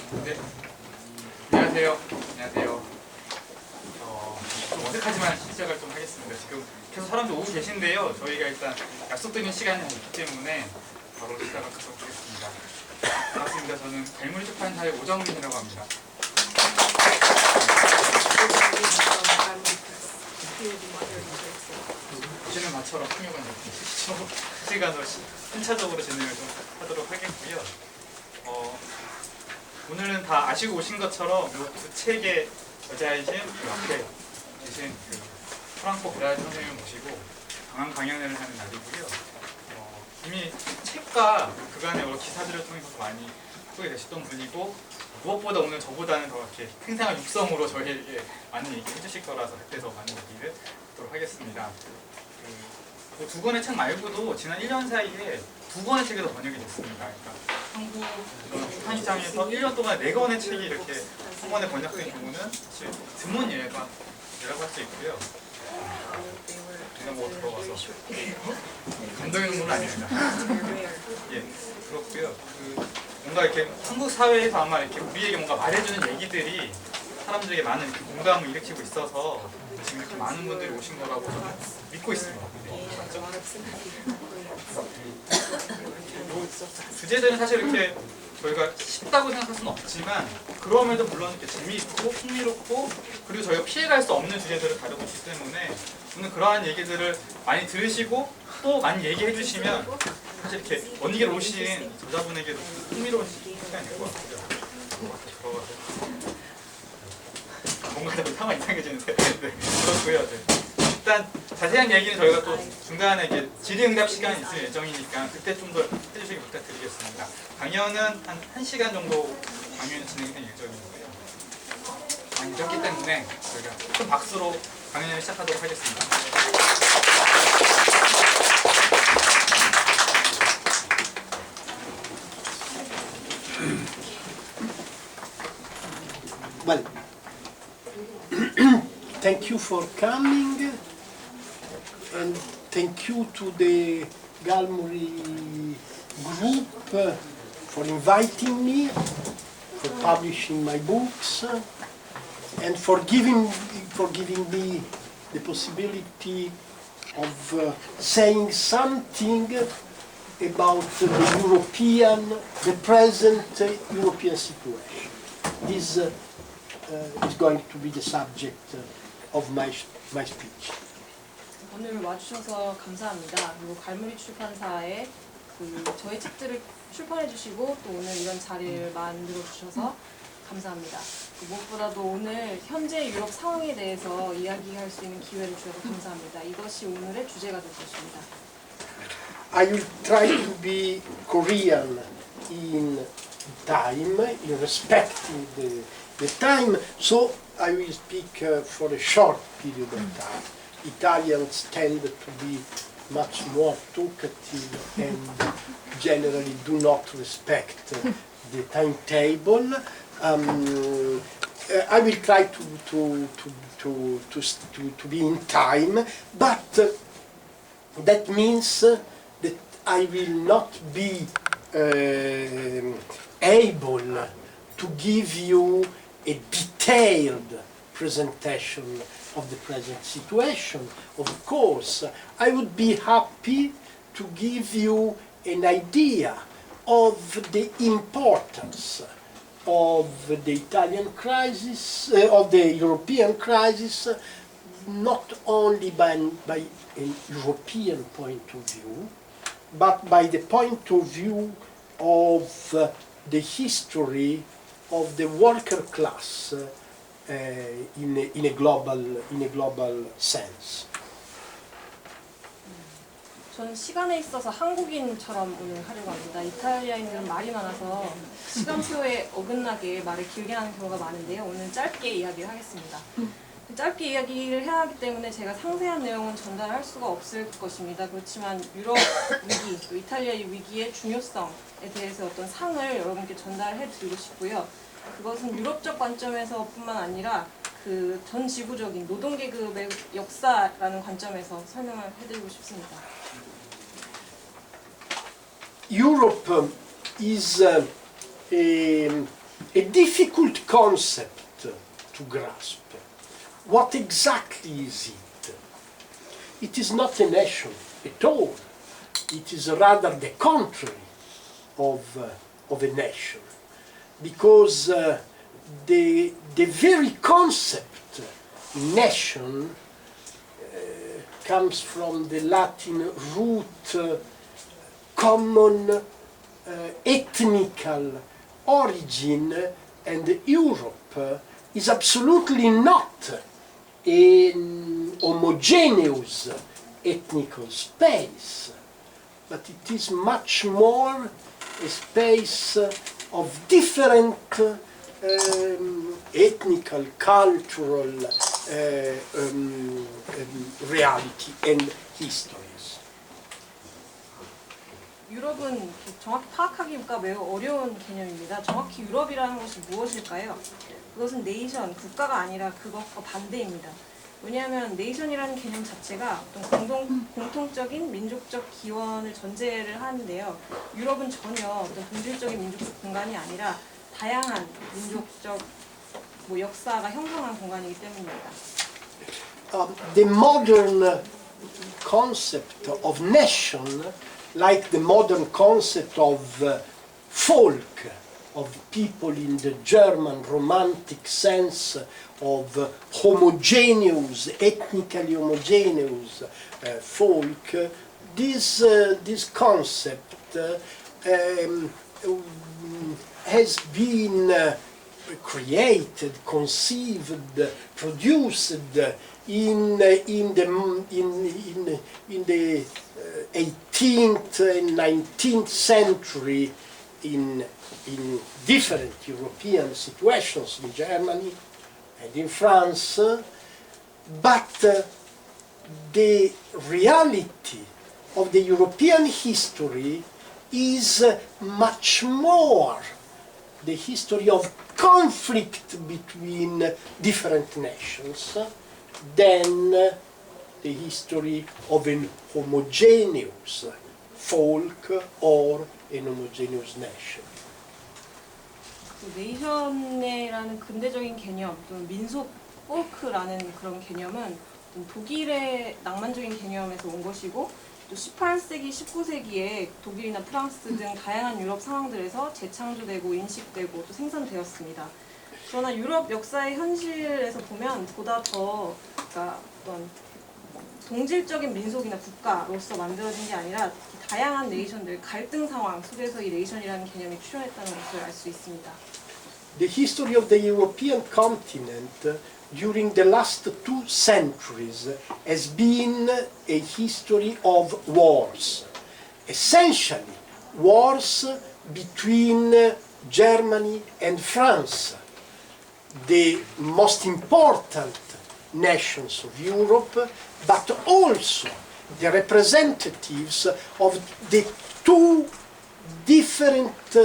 네. 안녕하세요. 안녕하세요. 좀 어색하지만 시작을 좀 하겠습니다. 지금 계속 사람들 오고 계신데요. 저희가 일단 약속드린 시간이 있기 때문에 바로 시작을 하도록 하겠습니다. 반갑습니다. 저는 갈무리 출판사의 오정민이라고 합니다. 보시는 바처럼 풍요가 있으시죠? 제가 더 순차적으로 진행을 좀 하도록 하겠고요. 오늘은 다 아시고 오신 것처럼 이 두 책의 저자이신 그 앞에 계신 그 프랑코 베라르 선생님을 모시고 강연을 하는 날이고요. 이미 책과 그간의 여러 기사들을 통해서 많이 소개 되셨던 분이고, 무엇보다 오늘 저보다는 더 이렇게 생생한 육성으로 저희에게 많은 얘기 해주실 거라서 그때서 많은 얘기를 듣도록 하겠습니다. 그 두 권의 책 말고도 지난 1년 사이에 두 권의 책이 더 번역이 됐습니다. 그러니까 한국 출판 시장에서 1년 동안 4권의 책이 이렇게 한 번에 번역된 경우는 사실 드문 예라고 할 수 있고요. 제가 뭐 들어가서 감동 있는 건 아닙니다. 예, 그렇고요. 뭔가 이렇게 한국 사회에서 아마 이렇게 우리에게 뭔가 말해주는 얘기들이 사람들에게 많은 이렇게 공감을 일으키고 있어서 지금 이렇게 많은 분들이 오신 거라고 저는 믿고 있습니다. 주제들은 사실 이렇게 저희가 쉽다고 생각할 수는 없지만, 그럼에도 물론 이렇게 재미있고 흥미롭고 그리고 저희가 피해갈 수 없는 주제들을 다루고 있기 때문에 오늘 그러한 얘기들을 많이 들으시고 또 많이 얘기해 주시면 사실 이렇게 먼 길 오신 저자분에게도 흥미로운 시간이 될 것 같고요. 뭔가 좀 상황이 이상해지는데 네, 그렇고요. 네. 일단 자세한 얘기는 저희가 또 중간에 이제 질의응답 시간이 있을 예정이니까 그때 좀 더 해주시기 부탁드리겠습니다. 강연은 한 1시간 정도 강연이 진행이 된 예정이고요. 많이 늦었기 때문에 저희가 큰 박수로 강연을 시작하도록 하겠습니다. Well, thank you for coming, and thank you to the Galmuri group for inviting me, for publishing my books, and for giving me the possibility of saying something about the present European situation. This is going to be the subject of my speech. 오늘 와주셔서 감사합니다. 그리고 갈무리 출판사에 저희 책들을 출판해 주시고 또 오늘 이런 자리를 만들어 주셔서 감사합니다. 무엇보다도 오늘 현재 유럽 상황에 대해서 이야기할 수 있는 기회를 주셔서 감사합니다. 이것이 오늘의 주제가 될 것입니다. I will try to be Korean in time, in respecting the time, so I will speak for a short period of time. Italians tend to be much more talkative and generally do not respect the timetable. I will try to be in time, but that means that I will not be able to give you a detailed presentation of the present situation. Of course, I would be happy to give you an idea of the importance of the Italian crisis, of the European crisis, not only by a European point of view, but by the point of view of the history of the worker class in a global sense. 저는 시간에 있어서 한국인처럼 오늘 하려고 합니다. 이탈리아인들은 말이 많아서 시간표에 어긋나게 말을 길게 하는 경우가 많은데요. 오늘 짧게 이야기를 하겠습니다. 짧게 이야기를 해야 하기 때문에 제가 상세한 내용은 전달할 수가 없을 것입니다. 그렇지만 유럽 위기, 또 이탈리아의 위기의 중요성에 대해서 어떤 상을 여러분께 전달해 드리고 싶고요. 그것은 유럽적 관점에서 뿐만 아니라 그 전 지구적인 노동계급의 역사라는 관점에서 설명을 해드리고 싶습니다. Europe is a difficult concept to grasp. What exactly is it? It is not a nation at all. It is rather the contrary of a nation, because the very concept nation comes from the Latin root common ethnical origin, and Europe is absolutely not an homogeneous ethnical space, but it is much more a space of different ethnical, cultural reality and histories. 유럽은 정확히 파악하기가 매우 어려운 개념입니다. 정확히 유럽이라는 것이 무엇일까요? 그것은 네이션, 국가가 아니라 그것과 반대입니다. 왜냐하면 네이션이라는 개념 자체가 어떤 공통적인 민족적 기원을 전제를 하는데요. 유럽은 전혀 어떤 동질적인 민족적 공간이 아니라 다양한 민족적 역사가 형성한 공간이기 때문입니다. The modern concept of nation, like the modern concept of folk, of people in the German romantic sense of homogeneous, ethnically homogeneous folk, this concept has been created, conceived, produced in the 18th and 19th century in different European situations, in Germany and in France, but the reality of the European history is much more the history of conflict between different nations than the history of an homogeneous folk or an homogeneous nation. 네이션이라는 근대적인 개념, 또는 민속 포크라는 그런 개념은 독일의 낭만적인 개념에서 온 것이고, 또 18세기, 19세기에 독일이나 프랑스 등 다양한 유럽 상황들에서 재창조되고 인식되고 또 생산되었습니다. 그러나 유럽 역사의 현실에서 보면 보다 더 어떤 동질적인 민속이나 국가로서 만들어진 게 아니라 다양한 네이션들, 갈등 상황 속에서 이 네이션이라는 개념이 출현했다는 것을 알 수 있습니다. The history of the European continent during the last 2 centuries has been a history of wars. Essentially, wars between Germany and France, the most important nations of Europe, but also the representatives of the 2 different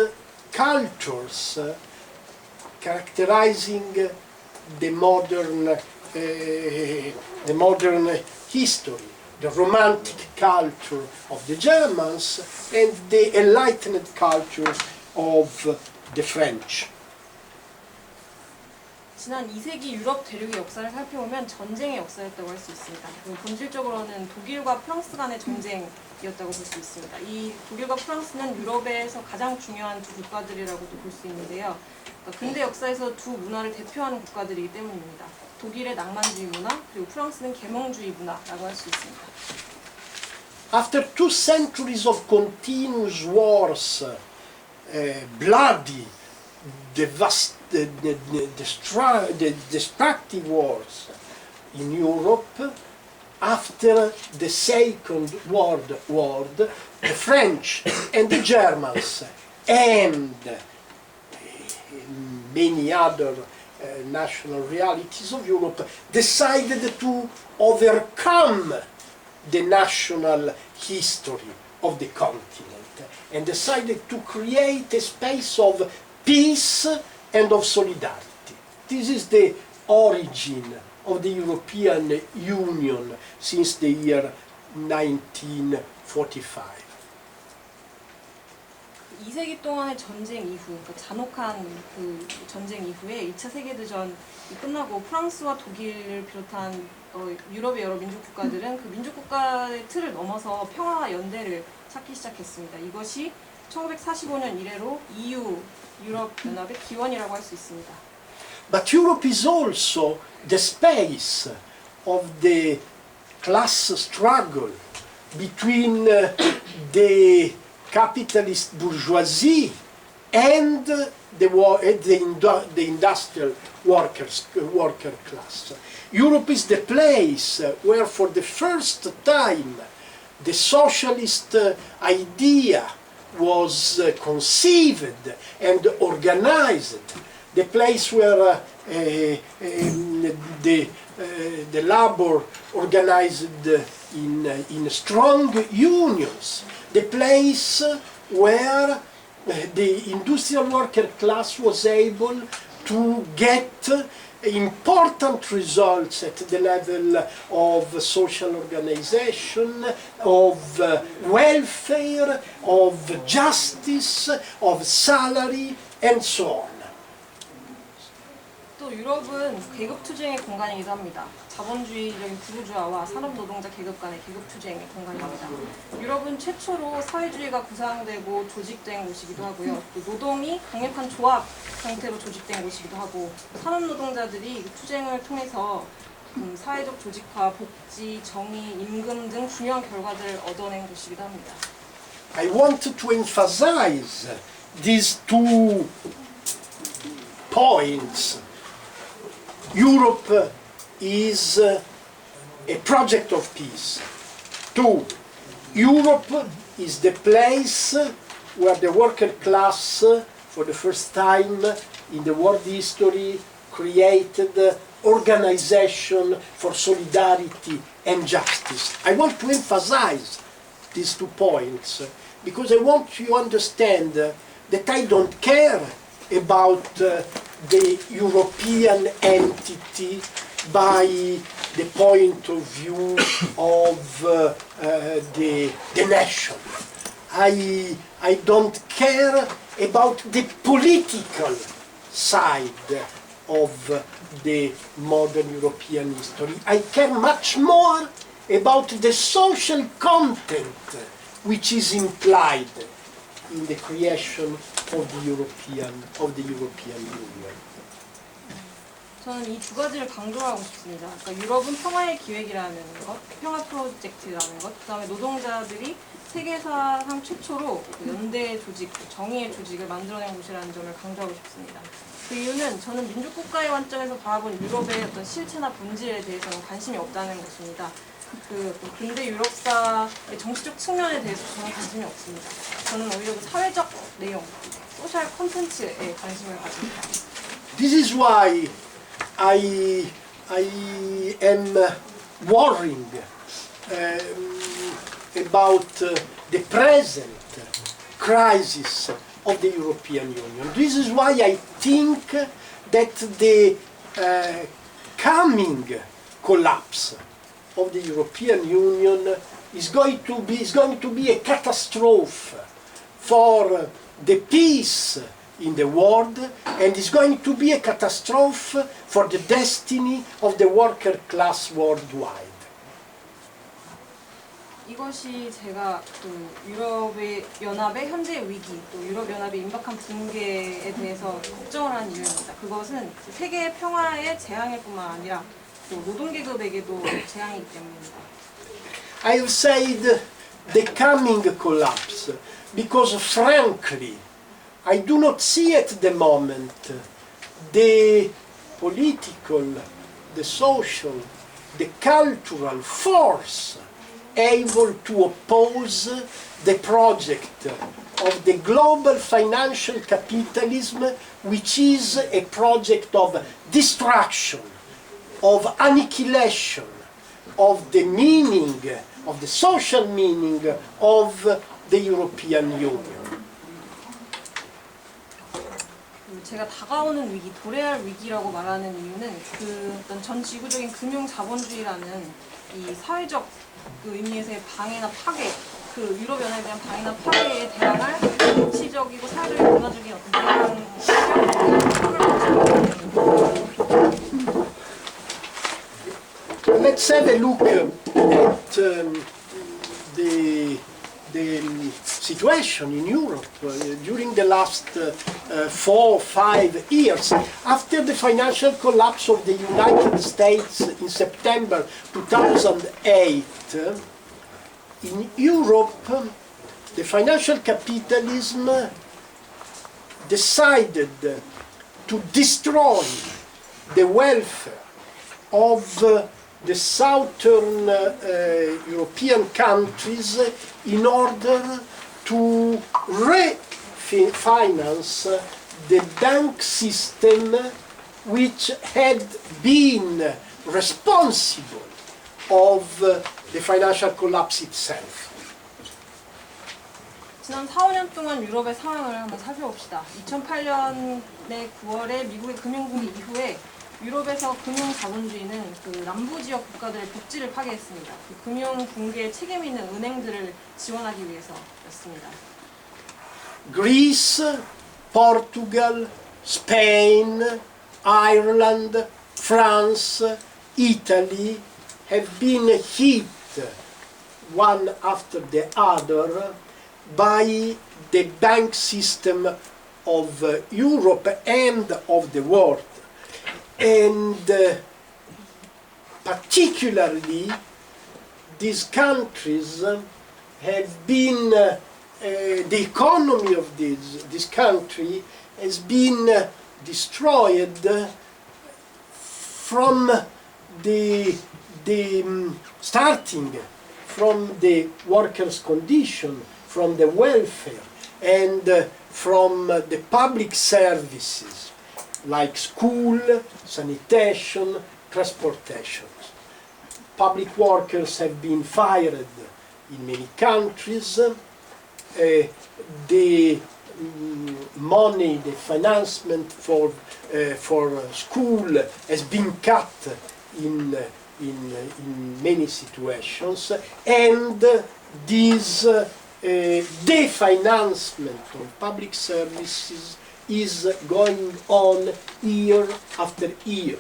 cultures characterizing the modern history, the Romantic culture of the Germans and the Enlightened culture of the French. 지난 2세기 유럽 대륙의 역사를 살펴보면 전쟁의 역사였다고 할 수 있습니다. 본질적으로는 독일과 프랑스 간의 전쟁이었다고 볼 수 있습니다. 이 독일과 프랑스는 유럽에서 가장 중요한 2 국가들이라고도 볼 수 있는데요. 근대 역사에서 2 문화를 대표하는 국가들이기 때문입니다. 독일의 낭만주의 문화, 그리고 프랑스는 계몽주의 문화라고 할 수 있습니다. After 2 centuries of continuous wars, bloody, destructive wars in Europe, after the Second World War, the French and the Germans and many other national realities of Europe decided to overcome the national history of the continent and decided to create a space of peace and of solidarity. This is the origin of the European Union since the year 1945. 2세기 동안의 전쟁 이후, 그러니까 잔혹한 그 전쟁 이후에 2차 세계대전이 끝나고 프랑스와 독일을 비롯한 유럽의 여러 민족국가들은 그 민족국가의 틀을 넘어서 평화와 연대를 찾기 시작했습니다. 이것이 1945년 이래로 EU, 유럽연합의 기원이라고 할 수 있습니다. But Europe is also the space of the class struggle between the capitalist bourgeoisie and the industrial worker class. Europe is the place where for the first time the socialist idea was conceived and organized, the place where the labor organized in strong unions, the place where the industrial worker class was able to get important results at the level of social organization, of welfare, of justice, of salary, and so on. 또 유럽은 계급 투쟁의 공간이기도 합니다. 자본주의적인 부르주아와 산업 노동자 계급 간의 계급 투쟁의 공간입니다. 유럽은 최초로 사회주의가 구상되고 조직된 곳이기도 하고요. 또 노동이 강력한 조합 형태로 조직된 곳이기도 하고, 산업 노동자들이 투쟁을 통해서 사회적 조직화, 복지, 정의, 임금 등 중요한 결과들을 얻어낸 곳이기도 합니다. I want to emphasize these two points. Europe is a project of peace. Two, Europe is the place where the worker class, for the first time in the world history, created organization for solidarity and justice. I want to emphasize these 2 points because I want you to understand that I don't care about the European entity by the point of view of the nation. I don't care about the political side of the modern European history. I care much more about the social content which is implied in the creation of the European Union. 저는 이 2가지를 강조하고 싶습니다. 그러니까 유럽은 평화의 기획이라는 것, 평화 프로젝트라는 것, 그 다음에 노동자들이 세계사상 최초로 연대 조직, 정의의 조직을 만들어낸 곳이라는 점을 강조하고 싶습니다. 그 이유는 저는 민족국가의 관점에서 바라본 유럽의 어떤 실체나 본질에 대해서는 관심이 없다는 것입니다. 그 근대 유럽사의 정치적 측면에 대해서 전혀 관심이 없습니다. 저는 오히려 그 사회적 내용, 소셜 콘텐츠에 관심을 가집니다. This is why I am worrying about the present crisis of the European Union. This is why I think that the coming collapse of the European Union is going to be a catastrophe for the peace in the world, and is going to be a catastrophe for the destiny of the worker class worldwide. 이것이 제가 그 유럽의 연합의 현재 위기, 또 유럽 연합의 임박한 붕괴에 대해서 걱정을 하는 이유입니다. 그것은 세계의 평화의 재앙일 뿐만 아니라 또 노동계급에게도 재앙이기 때문입니다. I have said the coming collapse because, frankly, I do not see at the moment the political, the social, the cultural force able to oppose the project of the global financial capitalism, which is a project of destruction, of annihilation, of the meaning, of the social meaning of the European Union. 제가 다가오는 위기, 도래할 위기라고 말하는 이유는 그 어떤 전 지구적인 금융 자본주의라는 이 사회적 그 의미에서의 방해나 파괴, 그 유럽연합에 대한 방해나 파괴에 대항할 정치적이고 사회적인 문화적인 어떤 대항 Let's have a look at the situation in Europe during the last 4 or 5 years. After the financial collapse of the United States in September 2008, in Europe, the financial capitalism decided to destroy the welfare of the southern European countries in order to refinance the bank system which had been responsible of the financial collapse itself. 지난 4, 5년 동안 유럽의 상황을 한번 살펴봅시다. 2008년의 9월에 미국의 금융붕괴 이후에 유럽에서 금융자본주의는 그 남부 지역 국가들의 복지를 파괴했습니다. 그 금융붕괴에 책임 있는 은행들을 지원하기 위해서였습니다. Greece, Portugal, Spain, Ireland, France, Italy have been hit one after the other by the bank system of Europe and of the world. And particularly these countries have been, the economy of this country has been destroyed from starting from the workers' condition, from the welfare, and from the public services like school, sanitation, transportation. Public workers have been fired in many countries. The money, the financement for school has been cut in many situations, and this definancement of public services is going on year after year.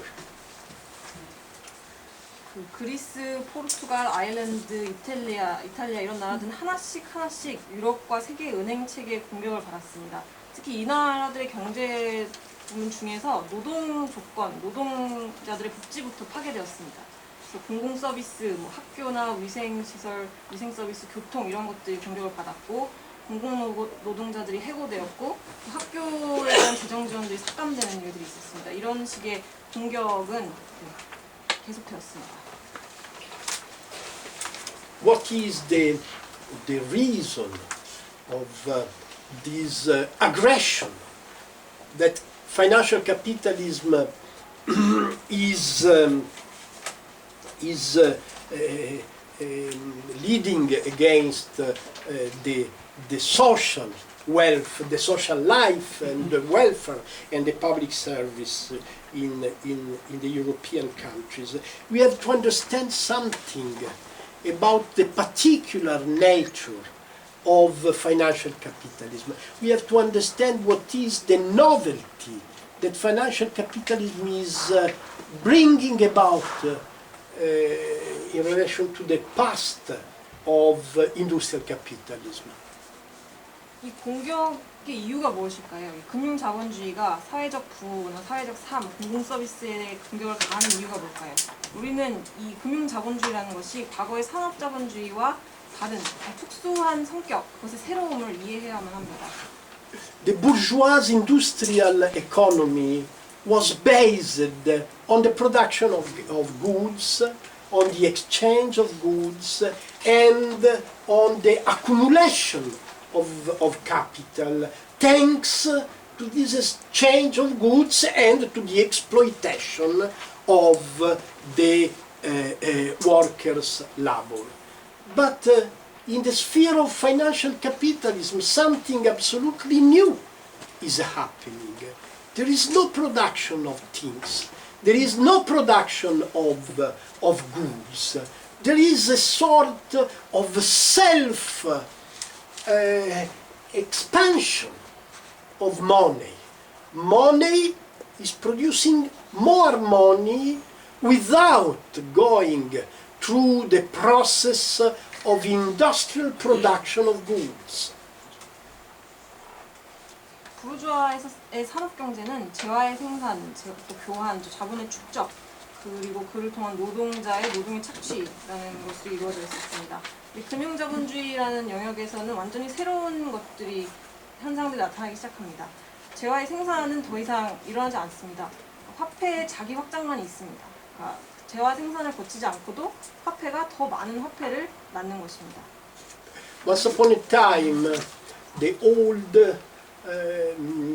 그리스, 포르투갈, 아일랜드, 이탈리아 이런 나라들은 하나씩 유럽과 세계 은행 체계의 공격을 받았습니다. 특히 이 나라들의 경제 부문 중에서 노동 조건, 노동자들의 복지부터 파괴되었습니다. 그래서 공공 서비스, 학교나 위생시설, 위생 서비스, 교통 이런 것들이 공격을 받았고, 공공 노동자들이 해고되었고, 학교에 대한 재정 지원들이 삭감되는 일들이 있었습니다. 이런 식의 공격은 계속되었습니다. What is the reason of this aggression that financial capitalism is leading against the social wealth, the social life, and the welfare and the public service in the European countries? We have to understand something about the particular nature of financial capitalism. We have to understand what is the novelty that financial capitalism is bringing about in relation to the past of industrial capitalism. 이 공격의 이유가 무엇일까요? 금융자본주의가 사회적 부나 사회적 삶, 공공서비스에 공격을 가하는 이유가 뭘까요? 우리는 이 금융자본주의라는 것이 과거의 산업자본주의와 다른 특수한 성격, 그것의 새로움을 이해해야만 합니다. The bourgeois industrial economy was based on the production of goods, on the exchange of goods, and on the accumulation of capital, thanks to this exchange of goods and to the exploitation of the workers' labor. But in the sphere of financial capitalism, something absolutely new is happening. There is no production of things. There is no production of goods. there is a sort of self expansion of money. Money is producing more money without going through the process of industrial production of goods. 부르주아의 산업 경제는 재화의 생산, 또 교환, 또 자본의 축적, 그리고 그를 통한 노동자의 노동의 착취라는 것으로 이루어져 있었습니다. 금융자본주의라는 영역에서는 완전히 새로운 것들이 현상들이 나타나기 시작합니다. 재화의 생산은 더 이상 일어나지 않습니다. 화폐의 자기 확장만이 있습니다. 그러니까 재화 생산을 거치지 않고도 화폐가 더 많은 화폐를 낳는 것입니다. Once upon a time, the old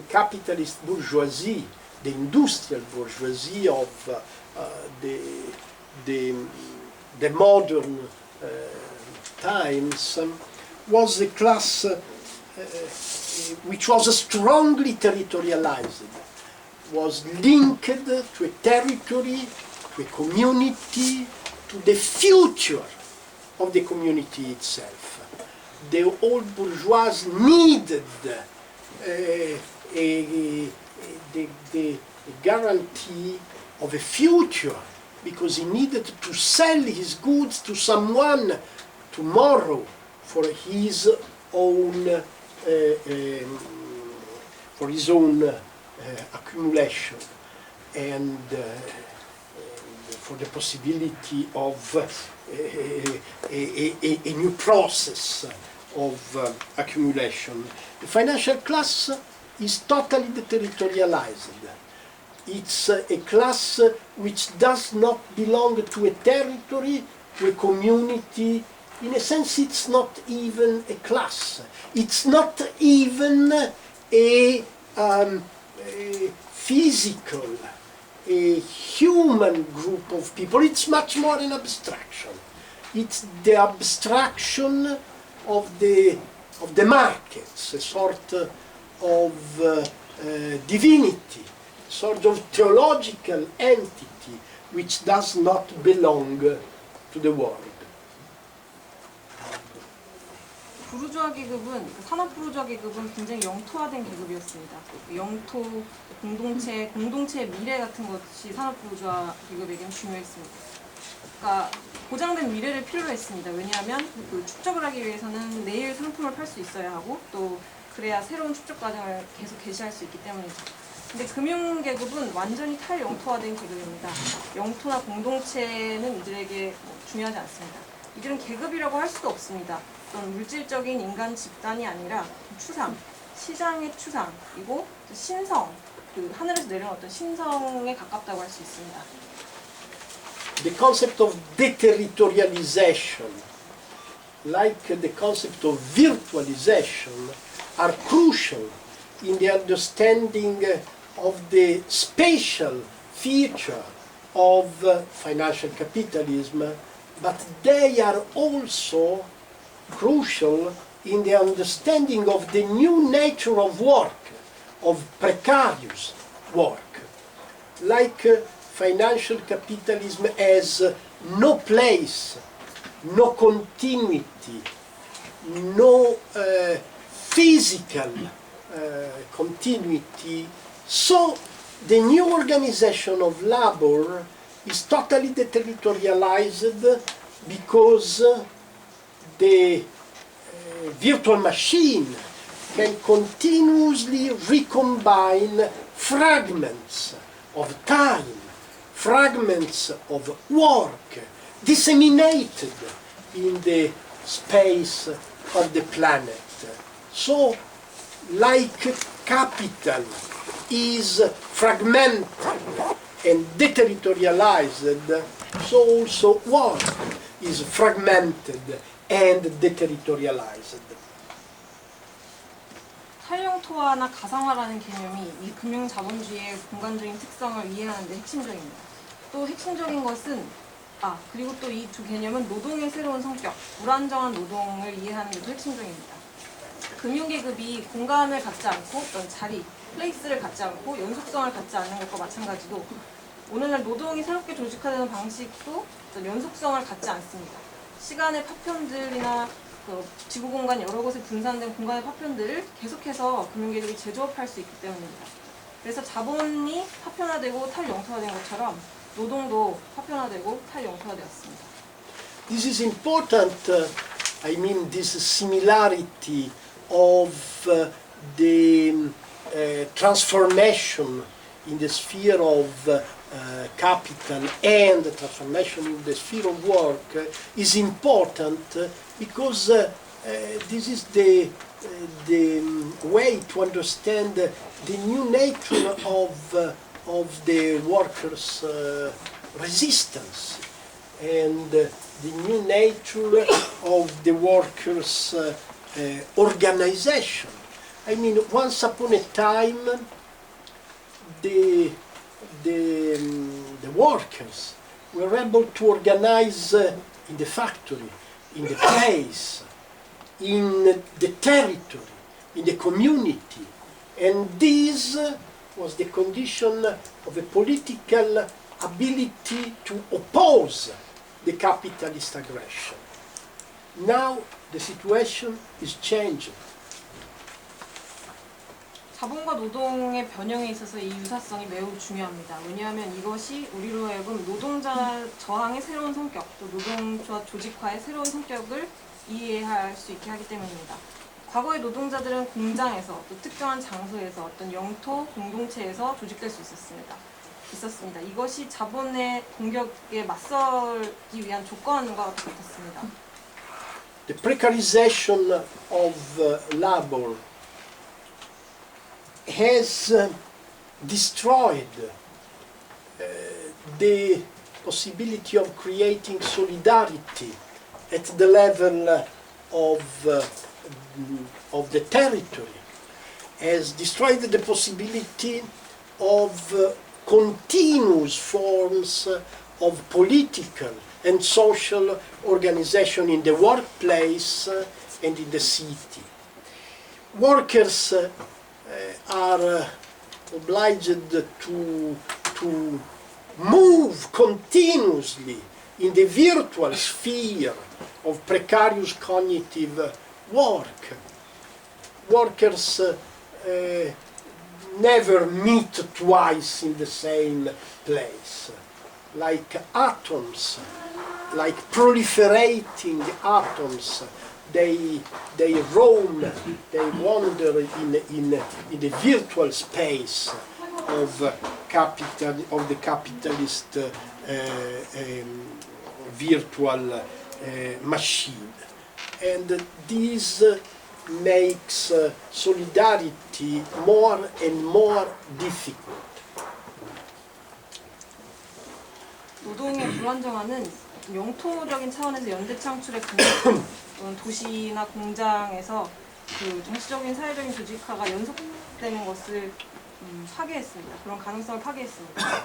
capitalist bourgeoisie, the industrial bourgeoisie of the modern times, was a class which was strongly territorialized, was linked to a territory, to a community, to the future of the community itself. The old bourgeois needed the guarantee of a future because he needed to sell his goods to someone tomorrow for his own accumulation and for the possibility of a new process of accumulation. The financial class is totally deterritorialized. It's a class which does not belong to a territory, to a community. In a sense, it's not even a class. It's not even a physical, a human group of people. It's much more an abstraction. It's the abstraction of the markets, a sort of divinity, a sort of theological entity which does not belong to the world. 부르주아 계급은, 산업 부르주아 계급은 굉장히 영토화된 계급이었습니다. 영토, 공동체의 미래 같은 것이 산업 부르주아 계급에게는 중요했습니다. 그러니까 보장된 미래를 필요로 했습니다. 왜냐하면 그 축적을 하기 위해서는 내일 상품을 팔 수 있어야 하고 또 그래야 새로운 축적 과정을 계속 개시할 수 있기 때문이죠. 근데 금융 계급은 완전히 탈영토화된 계급입니다. 영토나 공동체는 이들에게 중요하지 않습니다. 이들은 계급이라고 할 수도 없습니다. 어떤 물질적인 인간 집단이 아니라 추상, 시장의 추상이고 신성, 그 하늘에서 내려온 어떤 신성에 가깝다고 할 수 있습니다. The concept of deterritorialization, like the concept of virtualization, are crucial in the understanding of the spatial feature of financial capitalism, but they are also crucial in the understanding of the new nature of work, of precarious work. Like financial capitalism has no place, no continuity, no physical continuity, so the new organization of labor is totally deterritorialized because the virtual machine can continuously recombine fragments of time, fragments of work, disseminated in the space of the planet. So, like capital is fragmented and deterritorialized, so also work is fragmented and deterritorialized. 탈영토화나 가상화라는 개념이 이 금융자본주의의 공간적인 특성을 이해하는 데 핵심적입니다. 또 핵심적인 것은 그리고 또 이 두 개념은 노동의 새로운 성격, 불안정한 노동을 이해하는 데도 핵심적입니다. 금융계급이 공간을 갖지 않고 어떤 자리, 플레이스를 갖지 않고 연속성을 갖지 않는 것과 마찬가지로 오늘날 노동이 새롭게 조직화되는 방식도 어떤 연속성을 갖지 않습니다. 시간의 파편들이나 지구 공간 여러 곳에 분산된 공간의 파편들을 계속해서 금융계들이 재조합할 수 있기 때문입니다. 그래서 자본이 파편화되고 탈영토화된 것처럼 노동도 파편화되고 탈영토화되었습니다. This is important, I mean this similarity of the transformation in the sphere of capital and the transformation in the sphere of work is important because this is the way to understand the new nature of the workers' resistance and the new nature of the workers' organization. I mean, once upon a time, the workers were able to organize in the factory, in the place, in the territory, in the community. And this was the condition of a political ability to oppose the capitalist aggression. Now the situation is changing. 자본과 노동의 변형에 있어서 이 유사성이 매우 중요합니다. 왜냐하면 이것이 우리로 하여금 노동자 저항의 새로운 성격, 또 노동조합 조직화의 새로운 성격을 이해할 수 있게 하기 때문입니다. 과거의 노동자들은 공장에서 또 특정한 장소에서 어떤 영토, 공동체에서 조직될 수 있었습니다. 이것이 자본의 공격에 맞서기 위한 조건과 같았습니다. The precarization of labor has destroyed the possibility of creating solidarity at the level of the territory, has destroyed the possibility of continuous forms of political and social organization in the workplace and in the city. Workers are obliged to move continuously in the virtual sphere of precarious cognitive work. Workers never meet twice in the same place. Like atoms, like proliferating atoms, they roam, they wander in the virtual space of the capitalist virtual machine, and this makes solidarity more and more difficult. 노동의 불안정화는 영토적인 차원에서 연대 창출의 가능, 도시나 공장에서 그 정치적인 사회적인 조직화가 연속되는 것을 파괴했습니다. 그런 가능성을 파괴했습니다.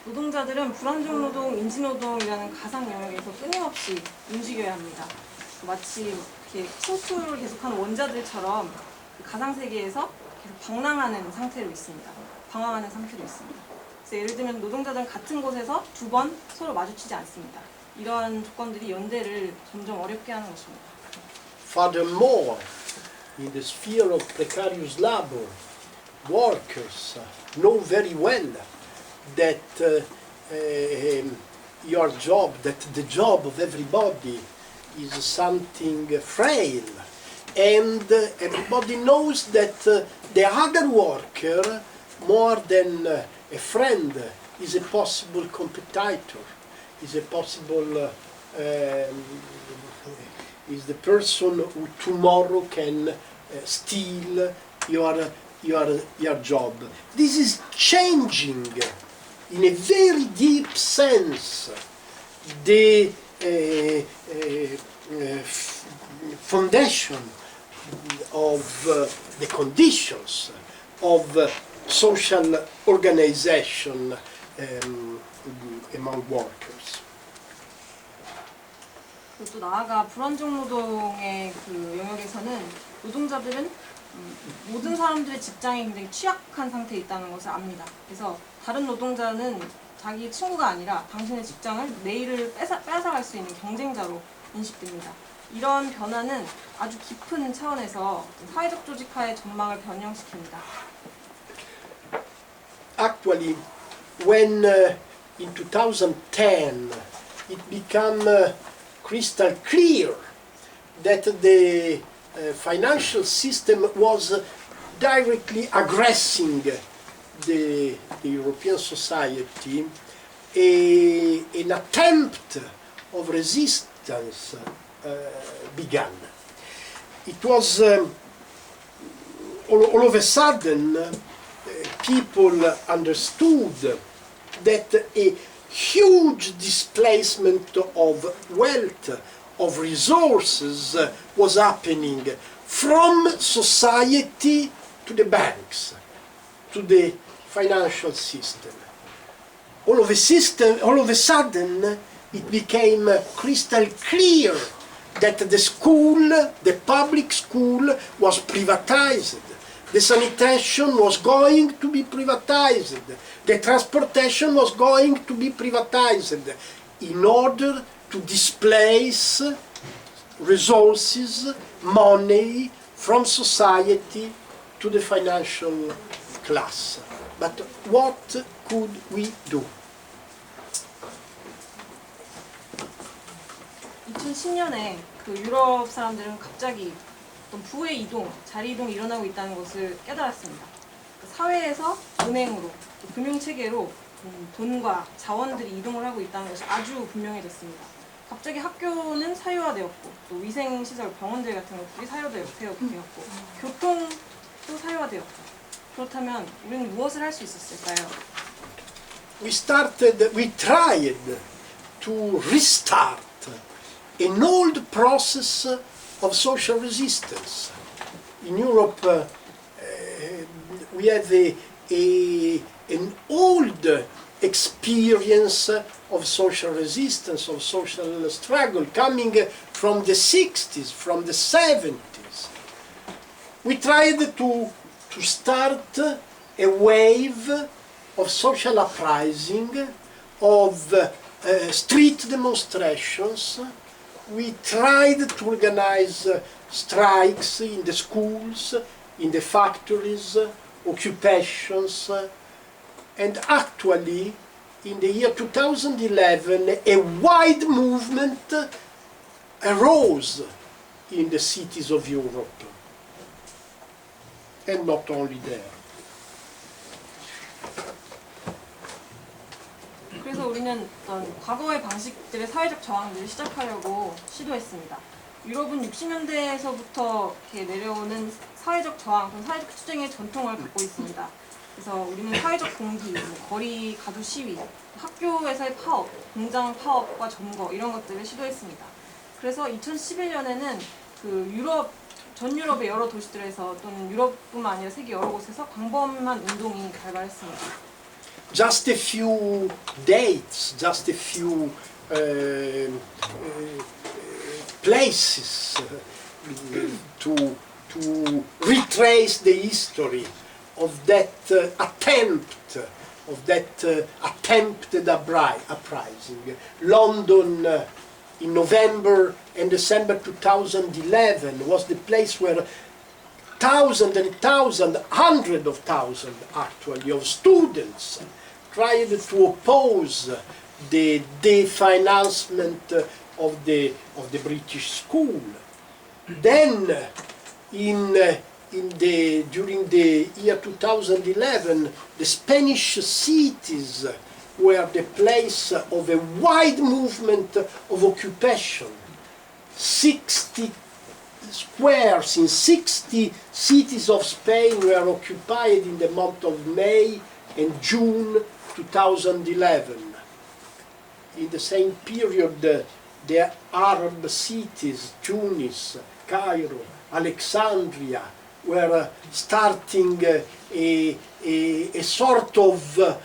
노동자들은 불안정 노동, 인지노동이라는 가상 영역에서 끊임없이 움직여야 합니다. 마치 이렇게 침투를 계속하는 원자들처럼 그 가상 세계에서 계속 방황하는 상태로 있습니다. 그래서 예를 들면 노동자들은 같은 곳에서 두 번 서로 마주치지 않습니다. 이러한 조건들이 연대를 점점 어렵게 하는 것입니다. Furthermore, in the sphere of precarious labor, workers know very well that your job, that the job of everybody is something frail, and everybody knows that the other worker, more than a friend, is a possible competitor, is a possible is the person who tomorrow can steal your job. This is changing in a very deep sense the foundation of the conditions of social organization among workers. 또 나아가 불안정 노동의 그 영역에서는 노동자들은 모든 사람들의 직장이 굉장히 취약한 상태에 있다는 것을 압니다. 그래서 다른 노동자는 자기 친구가 아니라 당신의 직장을 내일을 뺏어갈 수 있는 경쟁자로 인식됩니다. 이런 변화는 아주 깊은 차원에서 사회적 조직화의 전망을 변형시킵니다. Actually, when in 2010 it became crystal clear that the financial system was directly aggressing the European society, an attempt of resistance began. It was all of a sudden people understood that a huge displacement of wealth, of resources was happening from society to the banks, to the financial system. All of a sudden, it became crystal clear that the school, the public school, was privatized. The sanitation was going to be privatized. The transportation was going to be privatized in order to displace resources, money from society to the financial class. But what could we do? 2010년에 그 유럽 사람들은 갑자기 어떤 부의 이동, 자리 이동이 일어나고 있다는 것을 깨달았습니다. 사회에서 은행으로, 금융체계로 돈과 자원들이 이동을 하고 있다는 것이 아주 분명해졌습니다. 갑자기 학교는 사유화되었고, 또 위생시설, 병원들 같은 것들이 사유화되었고, 교통도 사유화되었고, 그렇다면 우리는 무엇을 할 수 있었을까요? We tried to restart an old process of social resistance. In Europe, we have an old experience of social resistance, of social struggle, coming from the 60s, from the 70s. We tried to start a wave of social uprising, of street demonstrations. We tried to organize strikes in the schools, in the factories, occupations, and actually in the year 2011 a wide movement arose in the cities of Europe, and not only there. 그래서 우리는 어떤 과거의 방식들의 사회적 저항들을 시작하려고 시도했습니다. 유럽은 60년대에서부터 이렇게 내려오는 사회적 저항, 사회적 투쟁의 전통을 갖고 있습니다. 그래서 우리는 사회적 공기, 거리 가두 시위, 학교에서의 파업, 공장 파업과 점거 이런 것들을 시도했습니다. 그래서 2011년에는 전 유럽의 여러 도시들에서 또는 유럽뿐만 아니라 세계 여러 곳에서 광범위한 운동이 발발했습니다. Just a few dates, just a few places to retrace the history of that attempted uprising. London in November and December 2011 was the place where thousands and thousands, hundreds of thousands actually, of students tried to oppose the definancement of the British school. Then, during the year 2011, the Spanish cities were the place of a wide movement of occupation. 60 squares in 60 cities of Spain were occupied in the month of May and June 2011. In the same period, the Arab cities, Tunis, Cairo, Alexandria, were starting a sort of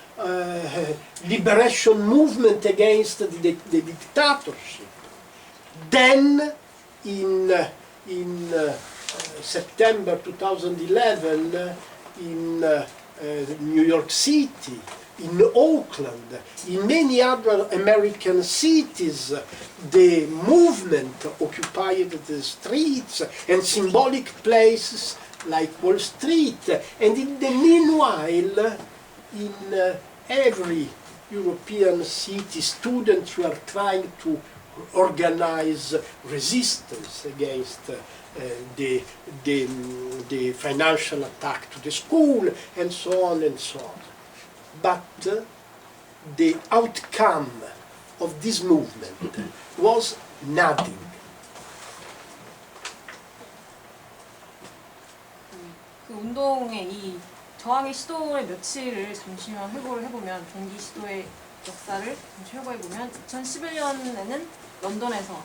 liberation movement against the dictatorship. Then, in September 2011 in New York City, in Oakland, in many other American cities, the movement occupied the streets and symbolic places like Wall Street. And in the meanwhile, in every European city, students were trying to organize resistance against the financial attack to the school, and so on and so on. But the outcome of this movement was nothing. 그 운동의 이 저항의 시도의 며칠을 잠시만 회고를 해보면 동기 시도의 역사를 잠시 회고해보면 2011년에는 런던에서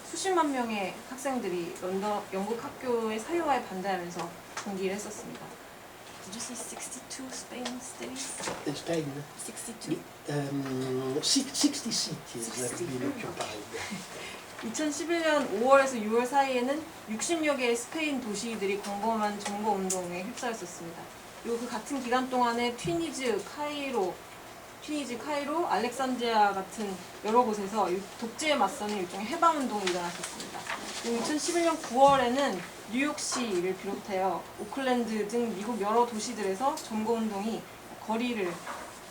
수십만 명의 학생들이 영국 학교의 사유화에 반대하면서 동기를 했었습니다. Did you say 62 Spain cities? In Spain, 62? 60 cities have been occupied. 2011년 5월에서 6월 사이에는 60여 개의 스페인 도시들이 광범한 정거운동에 휩싸였었습니다. 그리고 그 같은 기간 동안에 튀니지, 카이로, 알렉산드리아 같은 여러 곳에서 독재에 맞서는 일종의 해방운동이 일어났었습니다. 그리고 2011년 9월에는 뉴욕시를 비롯하여 오클랜드 등 미국 여러 도시들에서 점거운동이 거리를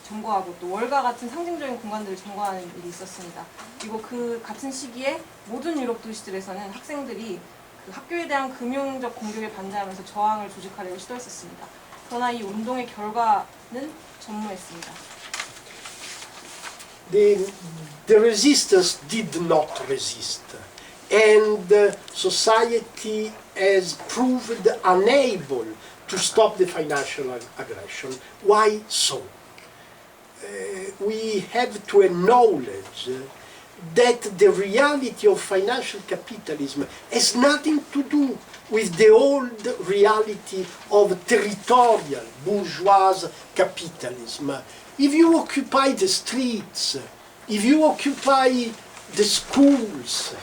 점거하고 또 월가 같은 상징적인 공간들을 점거하는 일이 있었습니다. 그리고 그 같은 시기에 모든 유럽 도시들에서는 학생들이 그 학교에 대한 금융적 공격에 반대하면서 저항을 조직하려고 시도했었습니다. 그러나 이 운동의 결과는 전무했습니다. The resistance did not resist, and society has proved unable to stop the financial aggression. Why so? We have to acknowledge that the reality of financial capitalism has nothing to do with the old reality of territorial bourgeois capitalism. If you occupy the streets, if you occupy the schools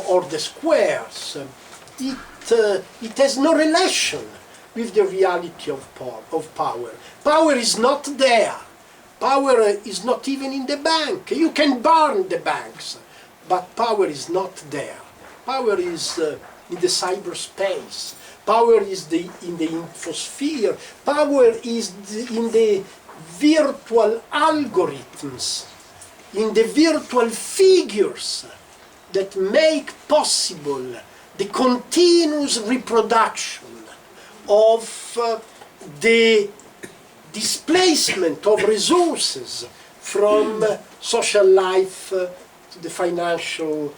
or the squares, it has no relation with the reality of power. Power is not there. Power is not even in the bank. You can burn the banks, but power is not there. Power is in the cyberspace. Power is in the infosphere. Power is in the virtual algorithms, in the virtual figures that make possible the continuous reproduction of the displacement of resources from social life to the financial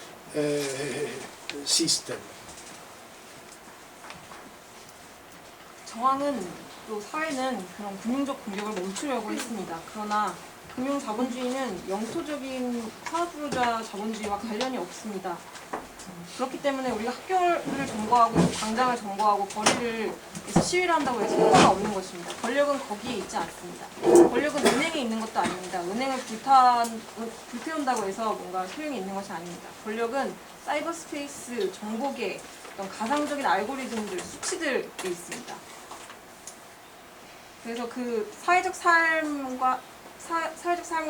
system. 저항은 또 사회는 그런 금융적 공격을 멈추려고 했습니다. 그러나 금융 자본주의는 영토적인 산업부르주아 자본주의와 관련이 없습니다. 그렇기 때문에 우리가 학교를 점거하고 광장을 점거하고 거리에서 시위를 한다고 해서 효과가 없는 것입니다. 권력은 거기에 있지 않습니다. 권력은 은행에 있는 것도 아닙니다. 은행을 불태운다고 해서 뭔가 소용이 있는 것이 아닙니다. 권력은 사이버 스페이스, 정보계, 어떤 가상적인 알고리즘들, 수치들에 있습니다. 그래서 그 사회적 삶과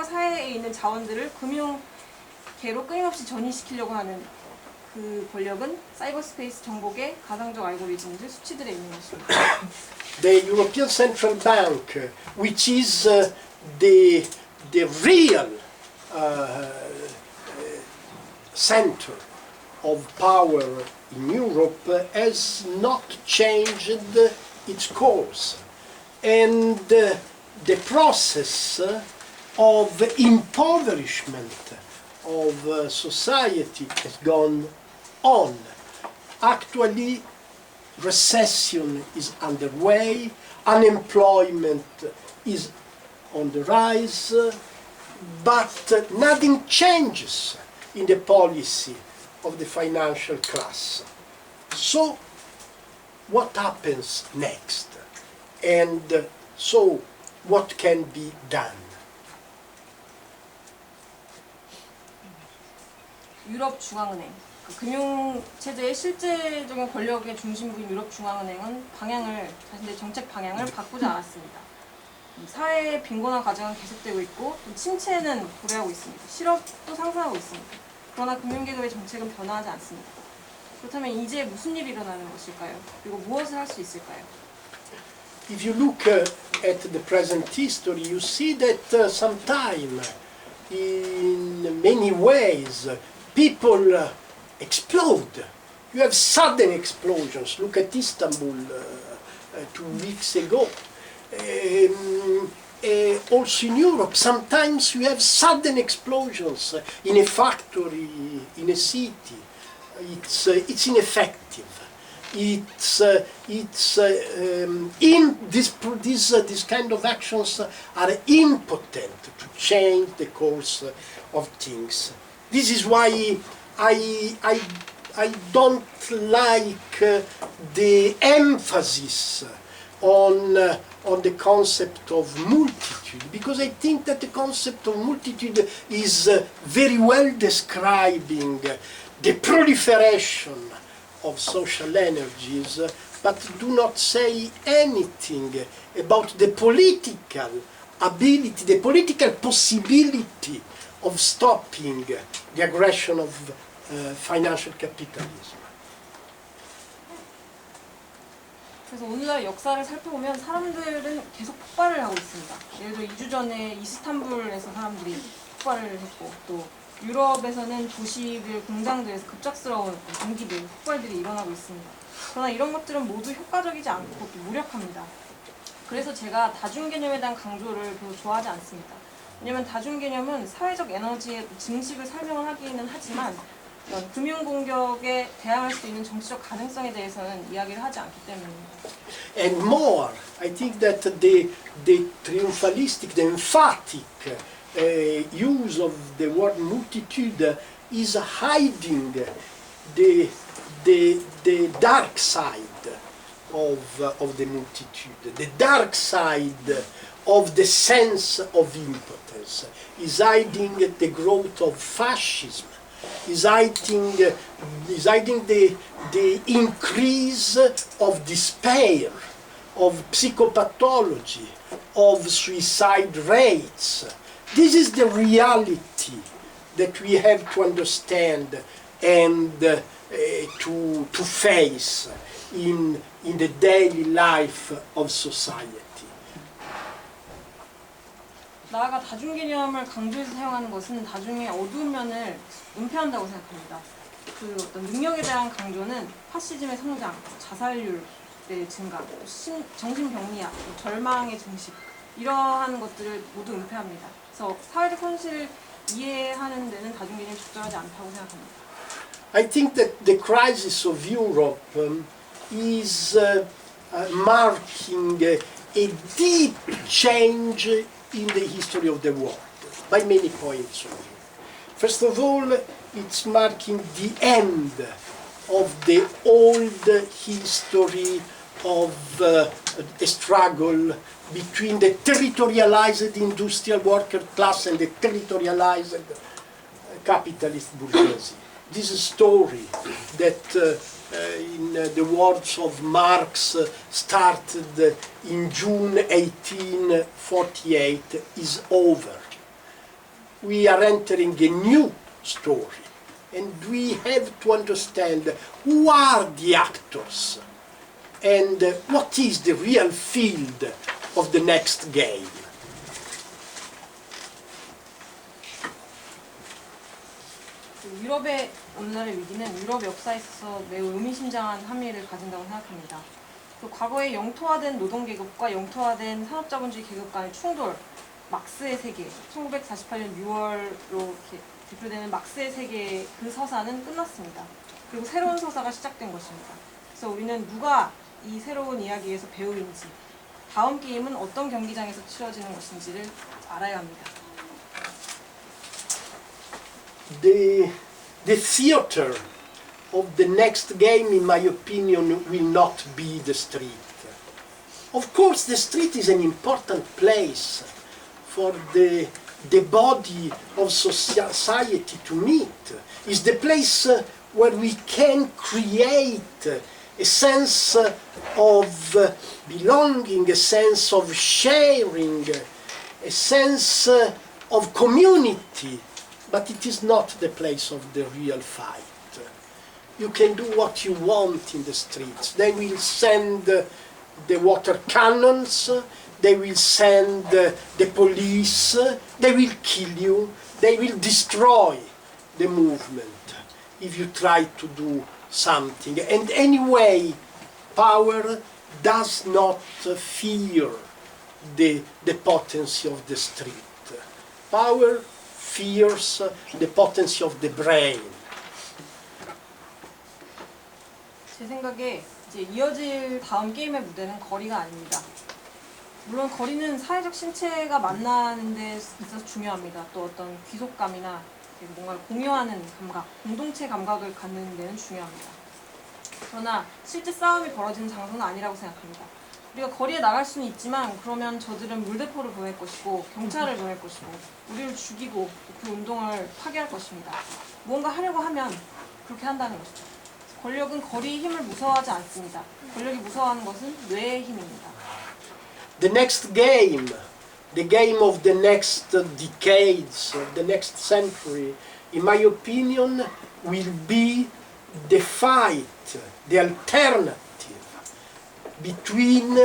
사회에 있는 자원들을 금융계로 끊임없이 전이시키려고 하는 그 권력은 사이버 스페이스, 정보계, 가상적 알고리즘들, 수치들에 있는 것입니다. The European Central Bank, which is the real center of power in Europe, has not changed its course. And the process of impoverishment of society has gone on. Actually, recession is underway, unemployment is on the rise, but nothing changes in the policy of the financial class. So, what happens next? And so, what can be done? 유럽 중앙은행, 그 금융 체제의 실제적인 권력의 중심부인 유럽 중앙은행은 자신들의 정책 방향을 바꾸지 않았습니다. 사회의 빈곤화 과정은 계속되고 있고 또 침체는 도래하고 있습니다. 실업도 상승하고 있습니다. 그러나 금융계급의 정책은 변화하지 않습니다. 그렇다면 이제 무슨 일이 일어나는 것일까요? 그리고 무엇을 할 수 있을까요? If you look at the present history, you see that sometimes, in many ways, people explode. You have sudden explosions. Look at Istanbul 2 weeks ago. Also in Europe, sometimes you have sudden explosions in a factory, in a city. It's ineffective. These kind of actions are impotent to change the course of things. This is why I don't like the emphasis on the concept of multitude, because I think that the concept of multitude is very well describing the proliferation of social energies, but do not say anything about the political ability, the political possibility of stopping the aggression of financial capitalism. 그래서 오늘날 역사를 살펴보면 사람들은 계속 폭발을 하고 있습니다. 예를 들어 2주 전에 이스탄불에서 사람들이 폭발을 했고, 또 유럽에서는 도시들, 공장들에서 급작스러운 공기들, 폭발들이 일어나고 있습니다. 그러나 이런 것들은 모두 효과적이지 않고 또 무력합니다. 그래서 제가 다중개념에 대한 강조를 별로 좋아하지 않습니다. 왜냐하면 다중개념은 사회적 에너지의 증식을 설명을 하기는 하지만 이런 금융공격에 대항할 수 있는 정치적 가능성에 대해서는 이야기를 하지 않기 때문입니다. And more, I think that the triumphalistic, the emphatic use of the word multitude is hiding the dark side of the multitude, the dark side of the sense of impotence, is hiding the growth of fascism, is hiding the increase of despair, of psychopathology, of suicide rates. This is the reality that we have to understand and to face in the daily life of society. 나아가 다중개념을 강조해서 사용하는 것은 다중의 어두운 면을 은폐한다고 생각합니다. 그 어떤 능력에 대한 강조는 파시즘의 성장, 자살률의 증가, 정신병리학, 절망의 증식, 이러한 것들을 모두 은폐합니다. 그래서 사회적 현실을 이해하는 데는 다중개념이 적절하지 않다고 생각합니다. I think that the crisis of Europe is marking a deep change in the history of the world, by many points of view. First of all, it's marking the end of the old history of a struggle between the territorialized industrial worker class and the territorialized capitalist bourgeoisie. This story that in the words of Marx started in June 1848 is over. We are entering a new story, and we have to understand who are the actors and what is the real field of the next game. 유럽의 오늘날의 위기는 유럽 역사에 있어서 매우 의미심장한 함의를 가진다고 생각합니다. 그 과거의 영토화된 노동계급과 영토화된 산업자본주의 계급 간의 충돌, 막스의 세계, 1948년 6월로 이렇게 대표되는 막스의 세계 그 서사는 끝났습니다. 그리고 새로운 서사가 시작된 것입니다. 그래서 우리는 누가 이 새로운 이야기에서 배우인지, 다음 게임은 어떤 경기장에서 치러지는 것인지를 알아야 합니다. The theater of the next game, in my opinion, will not be the street. Of course, the street is an important place for the body of society to meet. It's the place where we can create a sense of belonging, a sense of sharing, a sense of community, but it is not the place of the real fight. You can do what you want in the streets. They will send the water cannons, they will send the police, they will kill you, they will destroy the movement if you try to do something. And anyway, power does not fear the potency of the street. Power fears the potency of the brain. 제 생각에 이제 이어질 다음 게임의 무대는 거리가 아닙니다. 물론 거리는 사회적 신체가 만나는 데 있어서 중요합니다. 또 어떤 귀속감이나 뭔가를 공유하는 감각, 공동체 감각을 갖는 데는 중요합니다. 그러나 실제 싸움이 벌어지는 장소는 아니라고 생각합니다. 우리가 거리에 나갈 수는 있지만 그러면 저들은 물대포를 보낼 것이고 경찰을 보낼 것이고 우리를 죽이고 그 운동을 파괴할 것입니다. 무언가 하려고 하면 그렇게 한다는 것이죠. 권력은 거리의 힘을 무서워하지 않습니다. 권력이 무서워하는 것은 뇌의 힘입니다. The next game, the game of the next decades, the next century, in my opinion, will be the fight, the alternative between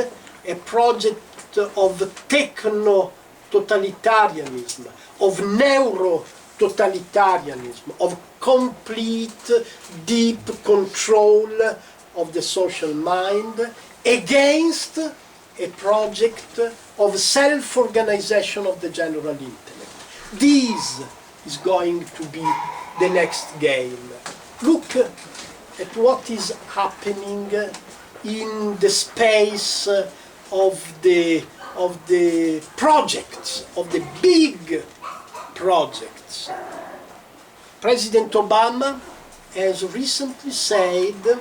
a project of techno-totalitarianism, of neuro-totalitarianism, of complete deep control of the social mind, against a project of self-organization of the general intellect. This is going to be the next game. Look at what is happening in the space of the projects, of the big projects. President Obama has recently said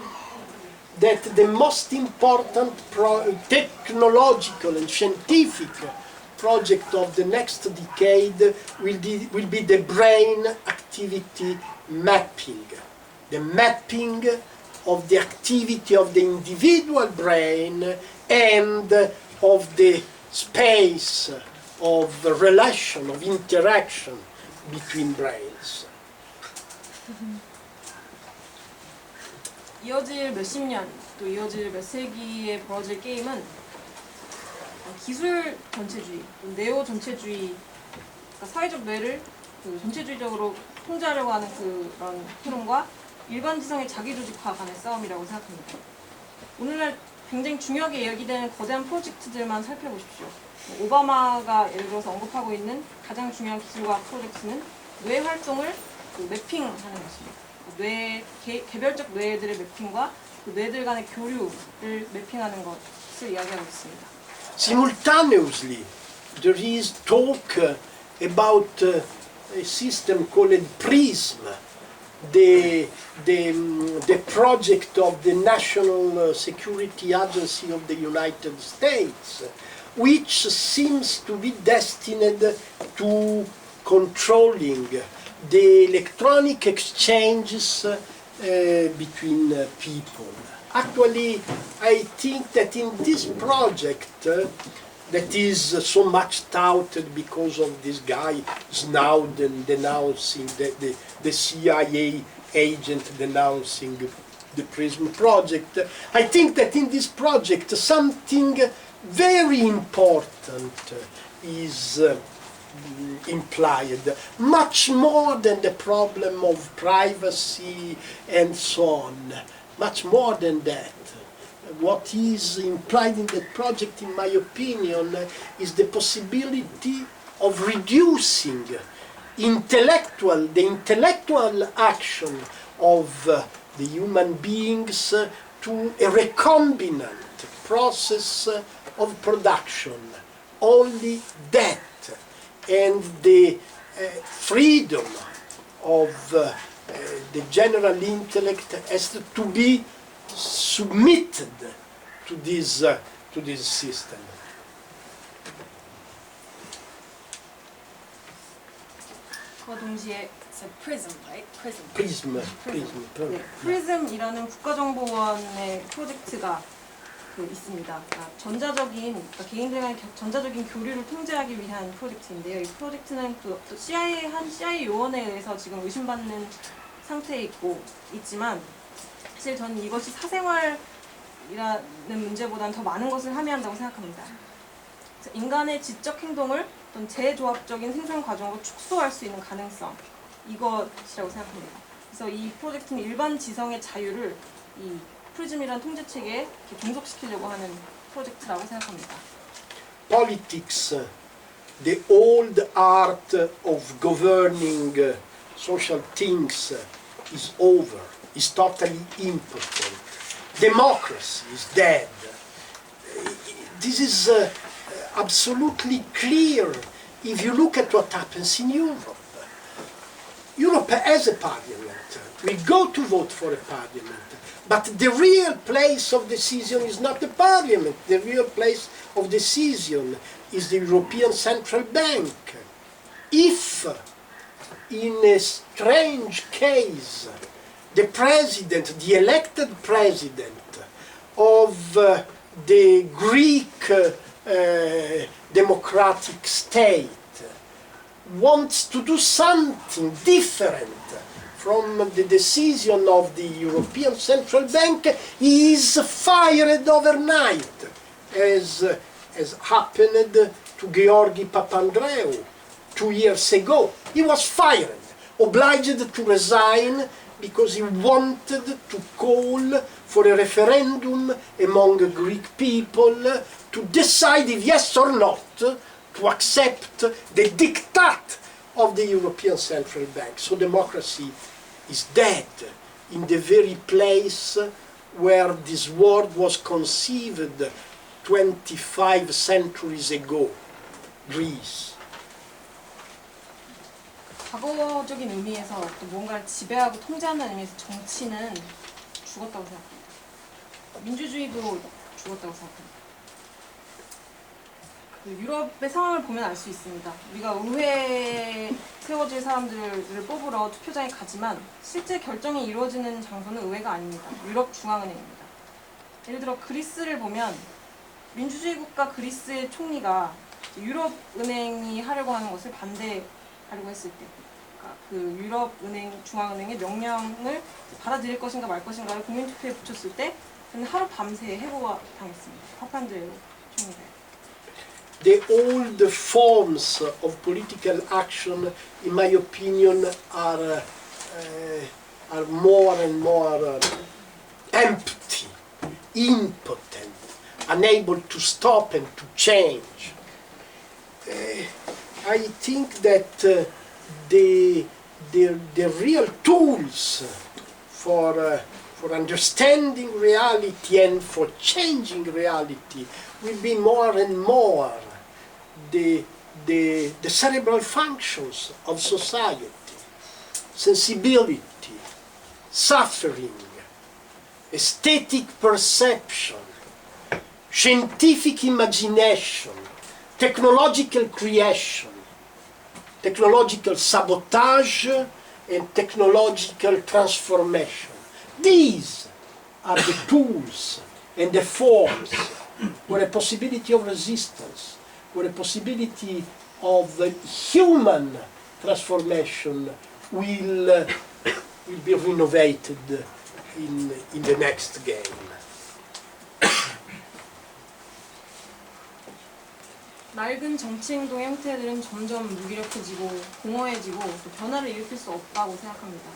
that the most important technological and scientific project of the next decade will be the brain activity mapping. The mapping of the activity of the individual brain and of the space of relation, of interaction between brains. 이어질 몇십 년, 또 이어질 몇 세기에 벌어질 게임은 기술 전체주의, 네오 전체주의, 그러니까 사회적 뇌를 전체주의적으로 통제하려고 하는 그런 흐름과 일반 지성의 자기조직화 간의 싸움이라고 생각합니다. 오늘날 굉장히 중요하게 이야기되는 거대한 프로젝트들만 살펴보십시오. 오바마가 예를 들어서 언급하고 있는 가장 중요한 기술과 프로젝트는 뇌 활동을 매핑하는 것입니다. 개별적 뇌들의 매핑과 그 뇌들 간의 교류를 매핑하는 것을 이야기하고 있습니다. Simultaneously, there is talk about a system called PRISM, the project of the National Security Agency of the United States, which seems to be destined to controlling the electronic exchanges between people. Actually, I think that in this project that is so much touted because of this guy Snowden denouncing the CIA agent denouncing the PRISM project, I think that in this project something very important is implied, much more than the problem of privacy and so on, much more than that. What is implied in that project, in my opinion, is the possibility of reducing the intellectual action of the human beings to a recombinant process of production. Only that. And the freedom of the general intellect has to be submitted to this system. 그와 동시에 prism, right? prism. 네, 프리즘이라는 국가정보원의 프로젝트가 있습니다. 그러니까 개인들 간의 전자적인 교류를 통제하기 위한 프로젝트인데요. 이 프로젝트는 또 CIA 요원에 의해서 지금 의심받는 상태에 있지만 사실 저는 이것이 사생활이라는 문제보다는 더 많은 것을 함의한다고 생각합니다. 그래서 인간의 지적 행동을 어떤 재조합적인 생산 과정으로 축소할 수 있는 가능성, 이것이라고 생각합니다. 그래서 이 프로젝트는 일반 지성의 자유를 이 프리즘이라는 통제체계에 종속시키려고 하는 프로젝트라고 생각합니다. Politics, the old art of governing social things is over, is totally impotent. Democracy is dead. This is absolutely clear if you look at what happens in Europe. Europe has a parliament. We go to vote for a parliament. But the real place of decision is not the parliament. The real place of decision is the European Central Bank. If, in a strange case, the president, the elected president of the Greek democratic state wants to do something different from the decision of the European Central Bank, he is fired overnight, as happened to Georgi Papandreou 2 years ago. He was fired, obliged to resign because he wanted to call for a referendum among Greek people to decide if yes or not to accept the diktat of the European Central Bank. So democracy is dead in the very place where this world was conceived 25 centuries ago, Greece. 과거적인 의미에서 또 뭔가를 지배하고 통제하는 의미에서 정치는 죽었다고 생각합니다. 민주주의도 죽었다고 생각합니다. 유럽의 상황을 보면 알 수 있습니다. 우리가 의회에 세워질 사람들을 뽑으러 투표장에 가지만 실제 결정이 이루어지는 장소는 의회가 아닙니다. 유럽 중앙은행입니다. 예를 들어 그리스를 보면 민주주의 국가 그리스의 총리가 유럽 은행이 하려고 하는 것을 반대하려고 했을 때, 그러니까 그 유럽 은행 중앙은행의 명령을 받아들일 것인가 말 것인가를 국민투표에 붙였을 때 그는 하루 밤새 해고가 당했습니다. 파판드레우 총리가. The old forms of political action, in my opinion, are more and more empty, impotent, unable to stop and to change. I think that the real tools for understanding reality and for changing reality will be more and more the cerebral functions of society, sensibility, suffering, aesthetic perception, scientific imagination, technological creation, technological sabotage, and technological transformation. These are the tools and the forms where a possibility of resistance, where a possibility of human transformation will be renovated in the next game. 낡은 정치 행동의 형태들은 점점 무기력해지고 공허해지고 또 변화를 일으킬 수 없다고 생각합니다.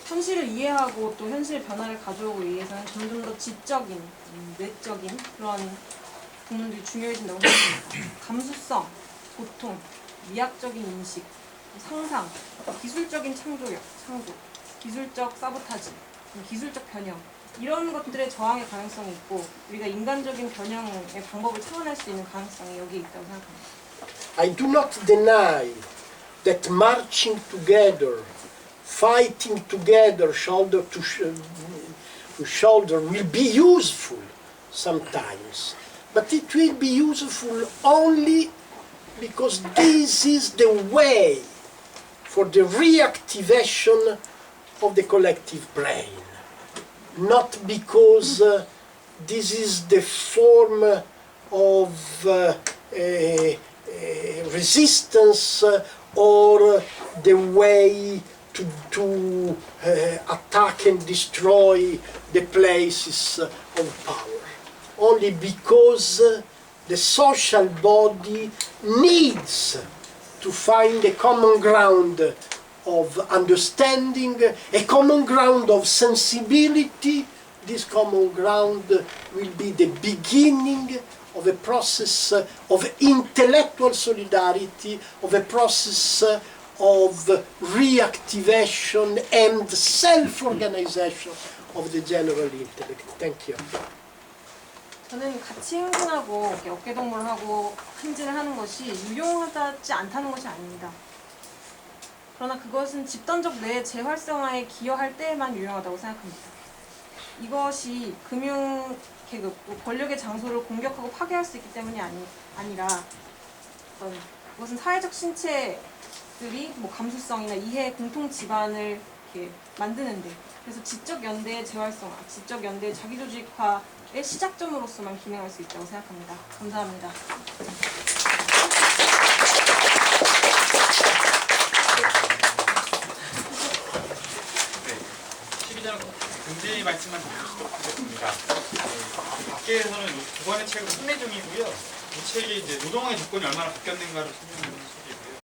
현실을 이해하고 또 현실의 변화를 가져오기 위해서는 점점 더 지적인, 내적인 그런 부분들이 중요해진다고 생각합니다. 감수성, 고통, 미학적인 인식, 상상, 기술적인 창조, 기술적 사보타지, 기술적 변형 이런 것들의 저항의 가능성이 있고 우리가 인간적인 변형의 방법을 차원할 수 있는 가능성이 여기에 있다고 생각합니다. I do not deny that marching together, fighting together shoulder to shoulder will be useful sometimes. But it will be useful only because this is the way for the reactivation of the collective brain. Not because this is the form of resistance or the way to attack and destroy the places of power. Only because the social body needs to find a common ground of understanding, a common ground of sensibility. This common ground will be the beginning of a process of intellectual solidarity, of a process of reactivation and self-organization of the general intellect. Thank you. 저는 같이 흥분하고 이렇게 어깨동무를 행진을 하는 것이 유용하지 않다는 것이 아닙니다. 그러나 그것은 집단적 뇌 재활성화에 기여할 때에만 유용하다고 생각합니다. 이것이 금융 계급, 권력의 장소를 공격하고 파괴할 수 있기 때문이 아니라 그것은 사회적 신체들이 감수성이나 이해의 공통 기반을 이렇게 만드는데, 그래서 지적 연대의 재활성화, 지적 연대의 자기조직화의 시작점으로서만 기능할 수 있다고 생각합니다. 감사합니다. 금지 말씀만 드리겠습니다. 밖에서는 두 권의 책을 판매 중이고요. 이 책이 이제 노동의 조건이 얼마나 바뀌었는가를 설명해 주시죠.